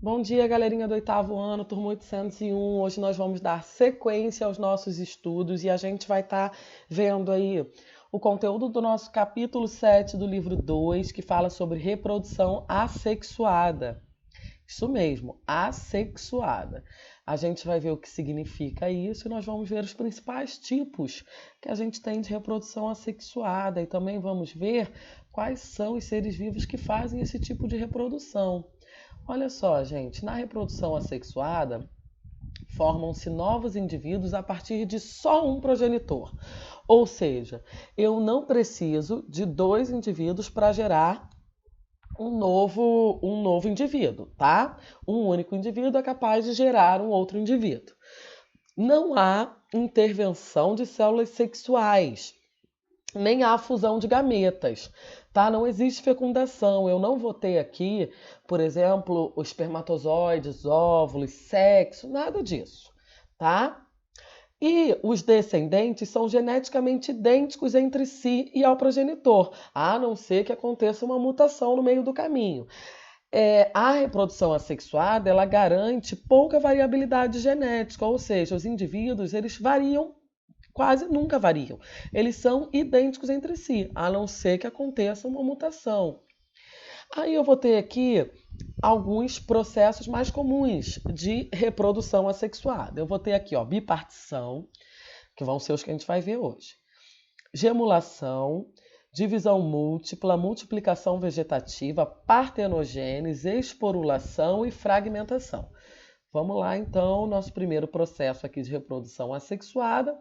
Bom dia, galerinha do oitavo ano, turma 801. Hoje nós vamos dar sequência aos nossos estudos e a gente vai estar vendo aí o conteúdo do nosso capítulo 7 do livro 2, que fala sobre reprodução assexuada. Isso mesmo, assexuada. A gente vai ver o que significa isso e nós vamos ver os principais tipos que a gente tem de reprodução assexuada e também vamos ver quais são os seres vivos que fazem esse tipo de reprodução. Olha só, gente, na reprodução assexuada, formam-se novos indivíduos a partir de só um progenitor. Ou seja, eu não preciso de dois indivíduos para gerar um novo indivíduo, tá? Um único indivíduo é capaz de gerar um outro indivíduo. Não há intervenção de células sexuais, nem há fusão de gametas, tá? Não existe fecundação. Eu não vou ter aqui, por exemplo, os espermatozoides, óvulos, sexo, nada disso, tá? E os descendentes são geneticamente idênticos entre si e ao progenitor, a não ser que aconteça uma mutação no meio do caminho. A reprodução assexuada, ela garante pouca variabilidade genética, ou seja, os indivíduos eles variam, quase nunca variam. Eles são idênticos entre si, a não ser que aconteça uma mutação. Aí eu vou ter aqui alguns processos mais comuns de reprodução assexuada. Eu vou ter aqui, ó, bipartição, que vão ser os que a gente vai ver hoje. Gemulação, divisão múltipla, multiplicação vegetativa, partenogênese, esporulação e fragmentação. Vamos lá, então, nosso primeiro processo aqui de reprodução assexuada,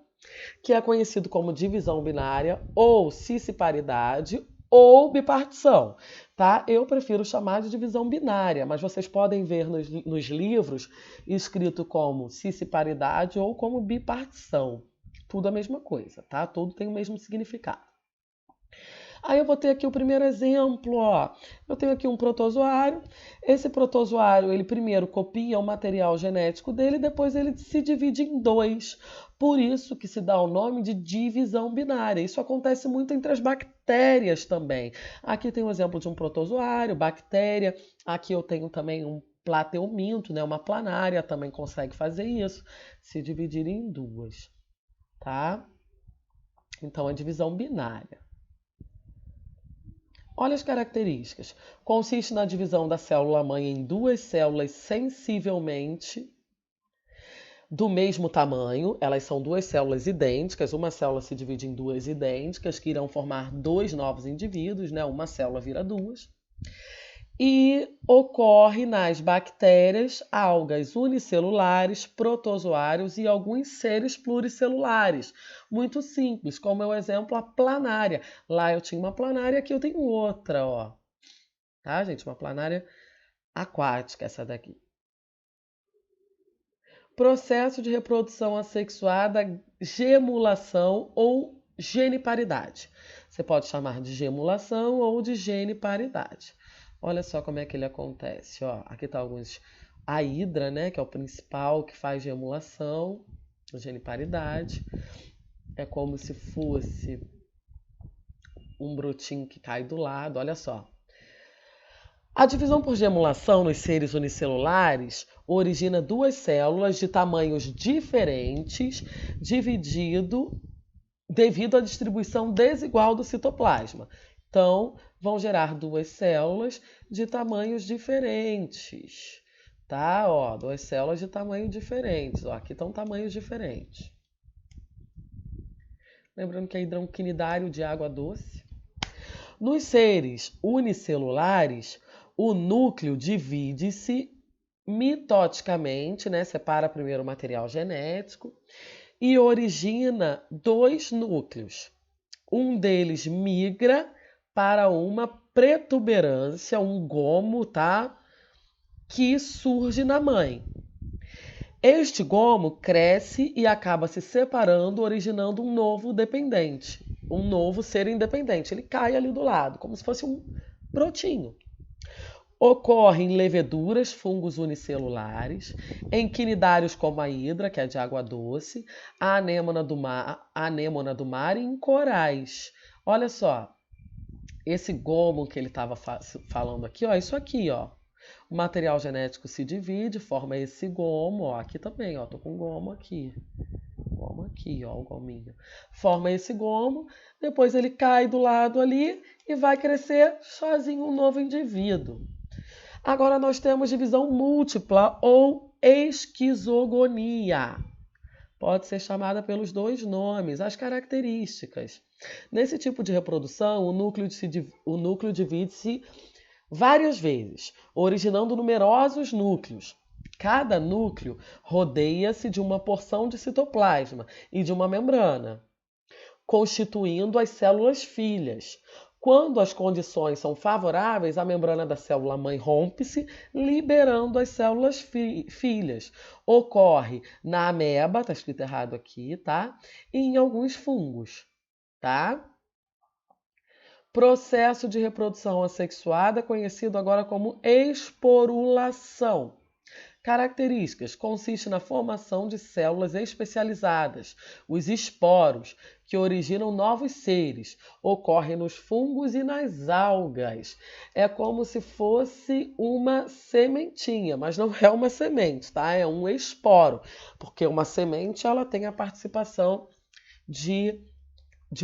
que é conhecido como divisão binária, ou cisparidade, ou bipartição, tá? Eu prefiro chamar de divisão binária, mas vocês podem ver nos livros escrito como cisparidade ou como bipartição. Tudo a mesma coisa, tá? Tudo tem o mesmo significado. Aí eu vou ter aqui o primeiro exemplo, ó. Eu tenho aqui um protozoário. Esse protozoário, ele primeiro copia o material genético dele, depois ele se divide em dois. Por isso que se dá o nome de divisão binária. Isso acontece muito entre as bactérias também. Aqui tem um exemplo de um protozoário, bactéria. Aqui eu tenho também um plateuminto, né? Uma planária também consegue fazer isso, se dividir em duas, tá? Então, a divisão binária. Olha as características. Consiste na divisão da célula-mãe em duas células sensivelmente do mesmo tamanho. Elas são duas células idênticas. Uma célula se divide em duas idênticas, que irão formar dois novos indivíduos, né? Uma célula vira duas. E ocorre nas bactérias, algas unicelulares, protozoários e alguns seres pluricelulares. Muito simples, como é o exemplo a planária. Lá eu tinha uma planária, aqui eu tenho outra, ó. Tá, gente? Uma planária aquática, essa daqui. Processo de reprodução assexuada, gemulação ou geniparidade. Você pode chamar de gemulação ou de geniparidade. Olha só como é que ele acontece. Ó, aqui está alguns. A hidra, né, que é o principal que faz gemulação, geniparidade. É como se fosse um brotinho que cai do lado. Olha só. A divisão por gemulação nos seres unicelulares origina duas células de tamanhos diferentes, devido à distribuição desigual do citoplasma. Então, vão gerar duas células de tamanhos diferentes, tá? Ó, duas células de tamanho diferentes. Ó, aqui estão tamanhos diferentes. Lembrando que é hidrão quinidário de água doce. Nos seres unicelulares, o núcleo divide-se mitoticamente, né? Separa primeiro o material genético e origina dois núcleos. Um deles migra para uma protuberância, um gomo, tá? Que surge na mãe. Este gomo cresce e acaba se separando, originando um novo dependente, um novo ser independente. Ele cai ali do lado, como se fosse um brotinho. Ocorrem leveduras, fungos unicelulares, em quinidários como a hidra, que é de água doce, a anêmona do mar e em corais. Olha só, esse gomo que ele estava falando aqui, ó, isso aqui, ó. O material genético se divide, forma esse gomo, ó, aqui também, ó, tô com gomo aqui. Gomo aqui, ó, o gominho. Forma esse gomo, depois ele cai do lado ali e vai crescer sozinho um novo indivíduo. Agora nós temos divisão múltipla ou esquizogonia. Pode ser chamada pelos dois nomes. As características. Nesse tipo de reprodução, o núcleo divide-se várias vezes, originando numerosos núcleos. Cada núcleo rodeia-se de uma porção de citoplasma e de uma membrana, constituindo as células filhas. Quando as condições são favoráveis, a membrana da célula-mãe rompe-se, liberando as células filhas. Ocorre na ameba, tá escrito errado aqui, tá? E em alguns fungos, tá? Processo de reprodução assexuada, conhecido agora como esporulação. Características: consiste na formação de células especializadas, os esporos, que originam novos seres. Ocorre nos fungos e nas algas. É como se fosse uma sementinha, mas não é uma semente, tá? É um esporo, porque uma semente ela tem a participação de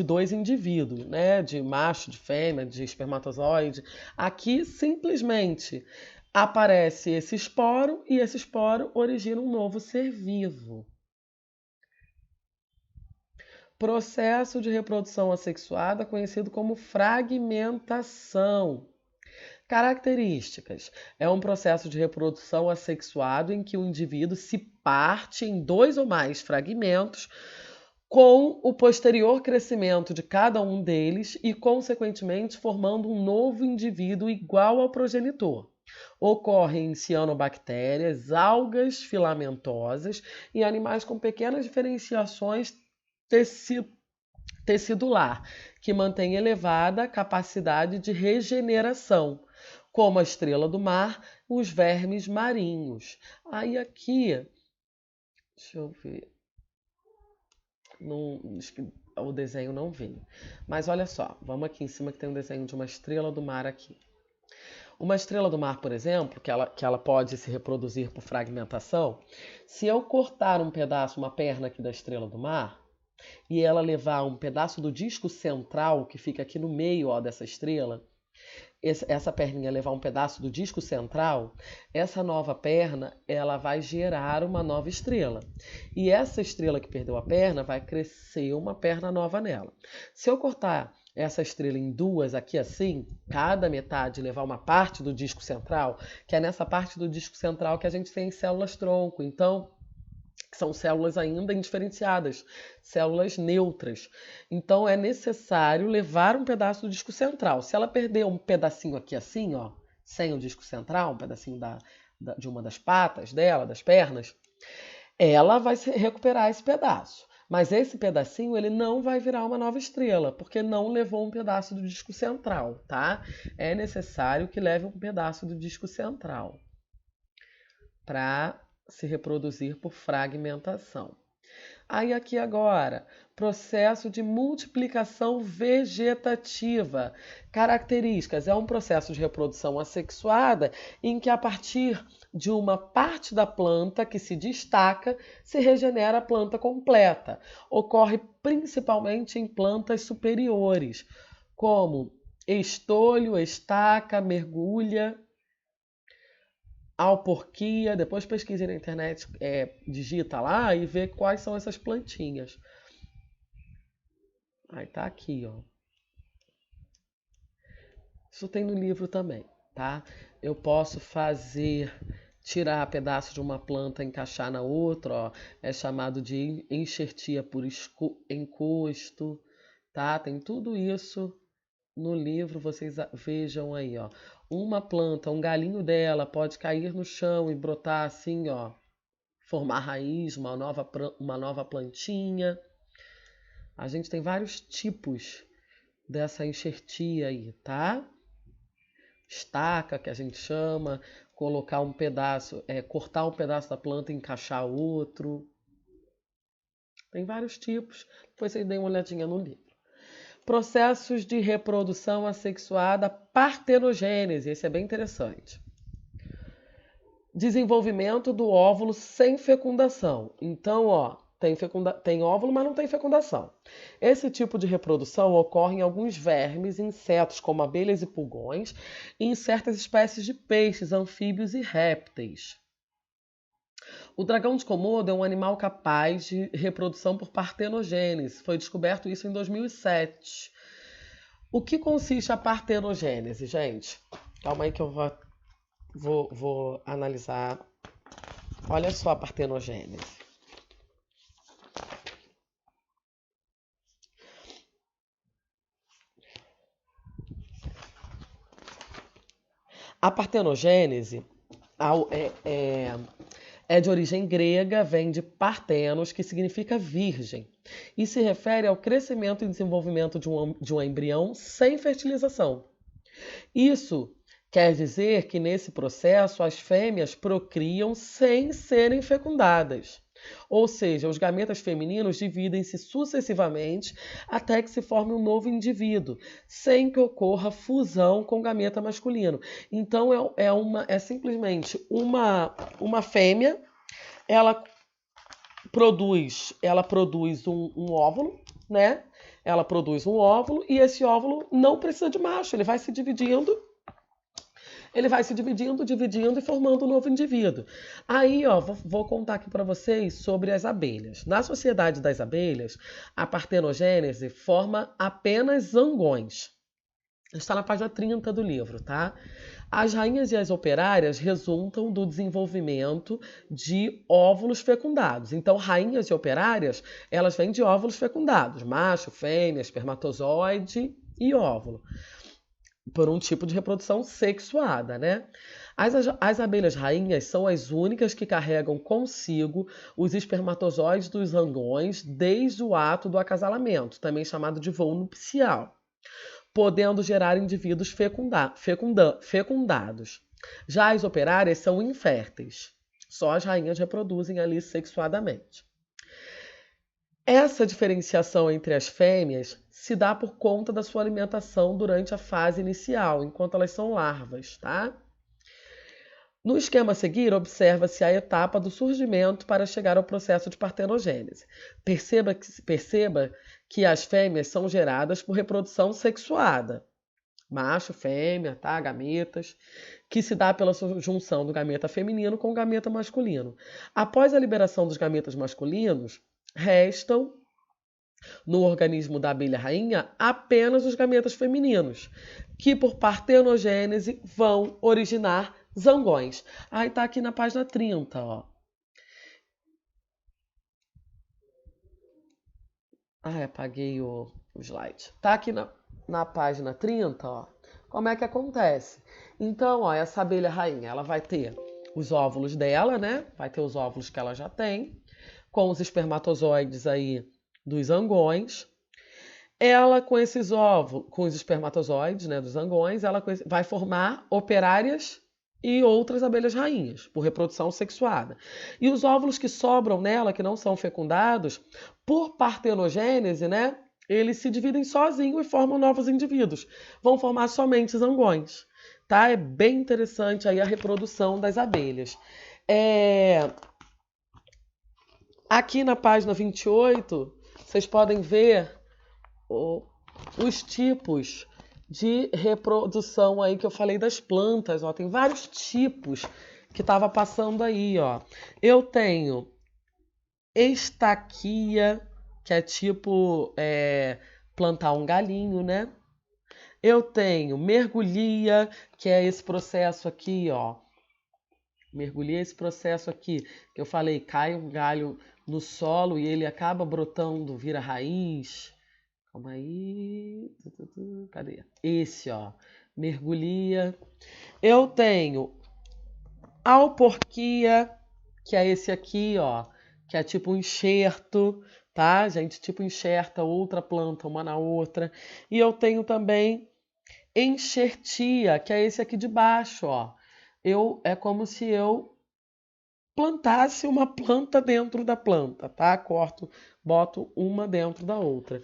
dois indivíduos, né? De macho, de fêmea, de espermatozoide. Aqui simplesmente aparece esse esporo e esse esporo origina um novo ser vivo. Processo de reprodução assexuada conhecido como fragmentação. Características: é um processo de reprodução assexuado em que o indivíduo se parte em dois ou mais fragmentos com o posterior crescimento de cada um deles e, consequentemente, formando um novo indivíduo igual ao progenitor. Ocorre em cianobactérias, algas filamentosas e animais com pequenas diferenciações tecidular, que mantém elevada capacidade de regeneração, como a estrela do mar, os vermes marinhos. Aí aqui, deixa eu ver, o desenho não veio. Mas olha só, vamos aqui em cima que tem um desenho de uma estrela do mar aqui. Uma estrela do mar, por exemplo, que ela pode se reproduzir por fragmentação, se eu cortar um pedaço, uma perna aqui da estrela do mar, e ela levar um pedaço do disco central, que fica aqui no meio, ó, dessa estrela, essa perninha levar um pedaço do disco central, essa nova perna ela vai gerar uma nova estrela. E essa estrela que perdeu a perna vai crescer uma perna nova nela. Se eu cortar essa estrela em duas aqui assim, cada metade levar uma parte do disco central, que é nessa parte do disco central que a gente tem células tronco. Então, são células ainda indiferenciadas, células neutras. Então é necessário levar um pedaço do disco central. Se ela perder um pedacinho aqui assim, ó, sem o disco central, um pedacinho de uma das patas dela, das pernas, ela vai recuperar esse pedaço. Mas esse pedacinho ele não vai virar uma nova estrela, porque não levou um pedaço do disco central, tá? É necessário que leve um pedaço do disco central para se reproduzir por fragmentação. Aí aqui agora, processo de multiplicação vegetativa. Características: é um processo de reprodução assexuada em que a partir de uma parte da planta que se destaca, se regenera a planta completa. Ocorre principalmente em plantas superiores, como estolho, estaca, mergulha, alporquia. Depois pesquise na internet, digita lá e vê quais são essas plantinhas. Aí tá aqui, ó. Isso tem no livro também, tá? Eu posso tirar pedaço de uma planta e encaixar na outra, ó. É chamado de enxertia por encosto, tá? Tem tudo isso no livro, vocês vejam aí, ó. Uma planta, um galinho dela pode cair no chão e brotar assim, ó, formar raiz, uma nova plantinha. A gente tem vários tipos dessa enxertia aí, tá? Estaca, que a gente chama, colocar um pedaço, cortar um pedaço da planta e encaixar outro. Tem vários tipos, depois vocês deem uma olhadinha no livro. Processos de reprodução assexuada, partenogênese, esse é bem interessante. Desenvolvimento do óvulo sem fecundação. Então, ó, tem óvulo, mas não tem fecundação. Esse tipo de reprodução ocorre em alguns vermes, insetos como abelhas e pulgões, e em certas espécies de peixes, anfíbios e répteis. O dragão de Komodo é um animal capaz de reprodução por partenogênese. Foi descoberto isso em 2007. O que consiste a partenogênese, gente? Calma aí que eu vou analisar. Olha só a partenogênese. A partenogênese é de origem grega, vem de partenos, que significa virgem, e se refere ao crescimento e desenvolvimento de um embrião sem fertilização. Isso quer dizer que nesse processo as fêmeas procriam sem serem fecundadas. Ou seja, os gametas femininos dividem-se sucessivamente até que se forme um novo indivíduo, sem que ocorra fusão com o gameta masculino. Então é simplesmente uma fêmea, ela produz um óvulo, né? Ela produz um óvulo e esse óvulo não precisa de macho, ele vai se dividindo dividindo e formando um novo indivíduo. Aí, ó, vou contar aqui para vocês sobre as abelhas. Na sociedade das abelhas, a partenogênese forma apenas zangões. Está na página 30 do livro, tá? As rainhas e as operárias resultam do desenvolvimento de óvulos fecundados. Então, rainhas e operárias, elas vêm de óvulos fecundados. Macho, fêmea, espermatozoide e óvulo. Por um tipo de reprodução sexuada, né? As abelhas rainhas são as únicas que carregam consigo os espermatozoides dos zangões desde o ato do acasalamento, também chamado de voo nupcial, podendo gerar indivíduos fecundados. Já as operárias são inférteis. Só as rainhas reproduzem ali sexuadamente. Essa diferenciação entre as fêmeas se dá por conta da sua alimentação durante a fase inicial, enquanto elas são larvas, tá? No esquema a seguir, observa-se a etapa do surgimento para chegar ao processo de partenogênese. Perceba que as fêmeas são geradas por reprodução sexuada. Macho, fêmea, tá? Gametas, que se dá pela junção do gameta feminino com o gameta masculino. Após a liberação dos gametas masculinos, restam no organismo da abelha rainha apenas os gametas femininos, que por partenogênese vão originar zangões. Aí tá aqui na página 30, ó. Apaguei o slide. Tá aqui na página 30, ó. Como é que acontece? Então, ó, essa abelha rainha, ela vai ter os óvulos dela, né? Vai ter os óvulos que ela já tem, com os espermatozoides aí dos zangões. Ela, com esses óvulos, com os espermatozoides, né, dos zangões, ela vai formar operárias e outras abelhas rainhas, por reprodução sexuada. E os óvulos que sobram nela, que não são fecundados, por partenogênese, né, eles se dividem sozinhos e formam novos indivíduos. Vão formar somente zangões. Tá? É bem interessante aí a reprodução das abelhas. Aqui na página 28, vocês podem ver os tipos de reprodução aí que eu falei das plantas, ó. Tem vários tipos que estava passando aí, ó. Eu tenho estaquia, que é tipo plantar um galinho, né? Eu tenho mergulhia, que é esse processo aqui, ó. Mergulhia esse processo aqui, que eu falei, cai um galho no solo e ele acaba brotando, vira raiz. Calma aí. Cadê? Esse, ó. Mergulhia. Eu tenho alporquia, que é esse aqui, ó. Que é tipo um enxerto, tá, gente? Tipo enxerta outra planta uma na outra. E eu tenho também enxertia, que é esse aqui de baixo, ó. É como se eu plantasse uma planta dentro da planta, tá? Boto uma dentro da outra.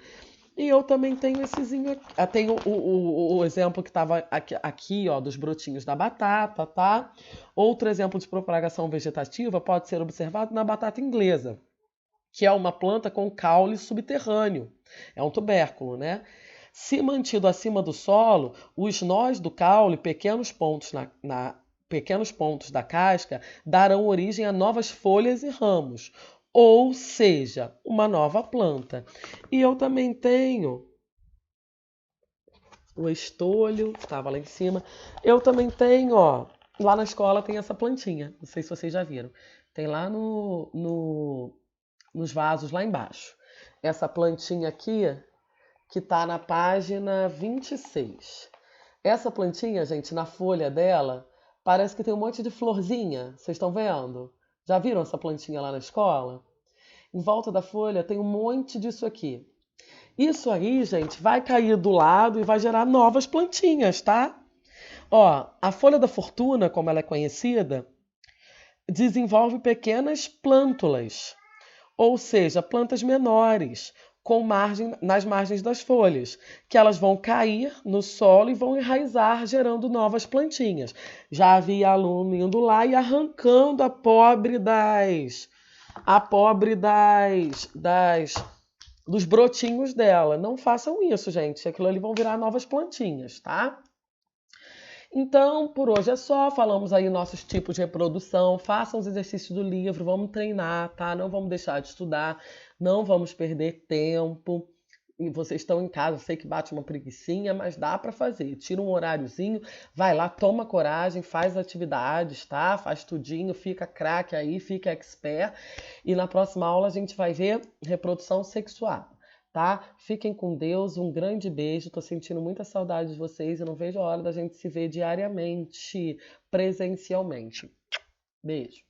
E eu também tenho essezinho aqui. Tenho o exemplo que estava aqui, ó, dos brotinhos da batata, tá? Outro exemplo de propagação vegetativa pode ser observado na batata inglesa, que é uma planta com caule subterrâneo. É um tubérculo, né? Se mantido acima do solo, os nós do caule, pequenos pontos da casca, darão origem a novas folhas e ramos, ou seja, uma nova planta. E eu também tenho o estolho, que estava lá em cima. Eu também tenho, ó, lá na escola tem essa plantinha, não sei se vocês já viram. Tem lá nos vasos lá embaixo. Essa plantinha aqui, que está na página 26. Essa plantinha, gente, na folha dela, parece que tem um monte de florzinha. Vocês estão vendo? Já viram essa plantinha lá na escola? Em volta da folha tem um monte disso aqui. Isso aí, gente, vai cair do lado e vai gerar novas plantinhas, tá? Ó, a folha da fortuna, como ela é conhecida, desenvolve pequenas plântulas, ou seja, plantas menores, nas margens das folhas, que elas vão cair no solo e vão enraizar, gerando novas plantinhas. Já havia aluno indo lá e arrancando dos brotinhos dela. Não façam isso, gente. Aquilo ali vão virar novas plantinhas, tá? Então, por hoje é só. Falamos aí nossos tipos de reprodução. Façam os exercícios do livro, vamos treinar, tá? Não vamos deixar de estudar, não vamos perder tempo. E vocês estão em casa, eu sei que bate uma preguicinha, mas dá para fazer. Tira um horáriozinho, vai lá, toma coragem, faz atividades, tá? Faz tudinho, fica craque aí, fica expert. E na próxima aula a gente vai ver reprodução sexual, tá? Fiquem com Deus, um grande beijo. Tô sentindo muita saudade de vocês e não vejo a hora da gente se ver diariamente, presencialmente. Beijo.